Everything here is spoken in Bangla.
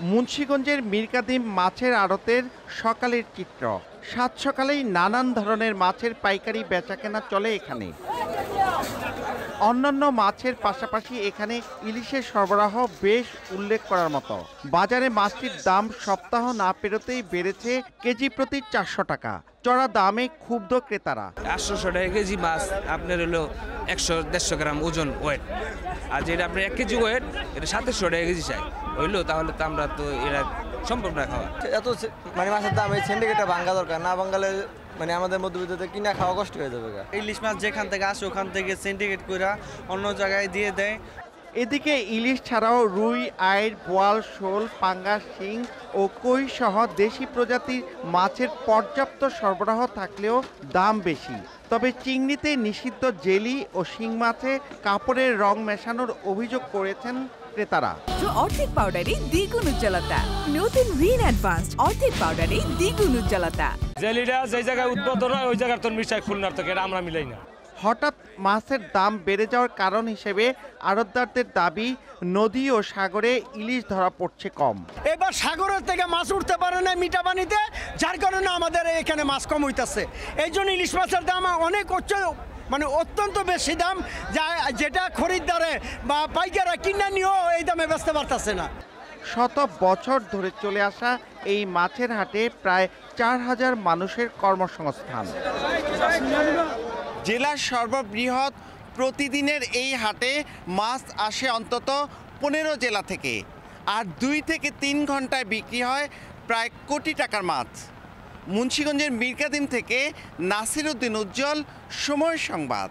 মুন্সিগঞ্জের মীরকাদিম মাছের আড়তের সকালের চিত্র। সাত সকালেই নানান ধরনের মাছের পাইকারি বেচাকেনা চলে এখানে। অন্যান্য মাছের পাশাপাশি এখানে ইলিশের সরবরাহ বেশ উল্লেখ করার মতো। বাজারে মাছটির দাম সপ্তাহ না পেরোতেই বেড়েছে কেজি প্রতি 400 টাকা। চড়া দামে ক্ষুব্ধ ক্রেতারা। 800 টাকা কেজি মাছ আপনার হলো 100-150 গ্রাম ওজন ওয়েট, আর যেটা আপনার 1 কেজি ওয়েট এটা 700 টাকা কেজি চাই হইলো, তাহলে তো আমরা তো এরা সম্ভব না খাওয়া। এত মাছের দাম এই সিন্ডিকেটটা ভাঙা দরকার, না ভাঙালে আমাদের মধ্যবিত্ততে কিনা খাওয়া কষ্ট হয়ে যাবে। ইলিশ মাছ যেখান থেকে আসে ওখান থেকে সিন্ডিকেট করে অন্য জায়গায় দিয়ে দেয়। এদিকে ইলিশ ছাড়াও রুই, আইড়, বোয়াল, শোল, পাঙ্গাস, শিং ও কই সহ দেশি প্রজাতির মাছের পর্যাপ্ত সরবরাহ থাকলেও দাম বেশি। তবে চিংড়িতে নিষিদ্ধ জেলি ও শিং মাছে কাপড়ের রং মেশানোর অভিযোগ করেছেন ক্রেতারা। অর্ধেক পাউডারে দ্বিগুণ উজ্জ্বলতা। নতুন রিন অ্যাডভান্সড অর্ধেক পাউডারে দ্বিগুণ উজ্জ্বলতা। জেলিটা যে জায়গায় উৎপাদন হয় ওই জায়গার তোর মিশাই খুলনার থেকে, এটা আমরা মিলাই না। হঠাৎ মাছের দাম বেড়ে যাওয়ার কারণ হিসেবে আড়তদারদের দাবি, নদী ও সাগরে ইলিশ ধরা পড়ছে কম। এবার সাগরের থেকে মাছ উঠতে পারে না মিঠা পানিতে, যার কারণে আমাদের এখানে মাছ কম হইতেছে। এই জন্য ইলিশ মাছের দাম অনেক অত্যন্ত বেশি দাম, যেটা খরিদ্দারে বা পাইকাররা কিনে নিয়েও এই দামে বেচতে পারতেছে না। শত বছর ধরে চলে আসা এই মাছের হাটে প্রায় 4000 মানুষের কর্মসংস্থান। জেলার সর্ববৃহৎ প্রতিদিনের এই হাটে মাছ আসে অন্তত 15 জেলা থেকে, আর 2 থেকে 3 ঘন্টায় বিক্রি হয় প্রায় কোটি টাকার মাছ। মুন্সিগঞ্জের মীরকাদিম থেকে নাসির উদ্দিন উজ্জ্বল, সময় সংবাদ।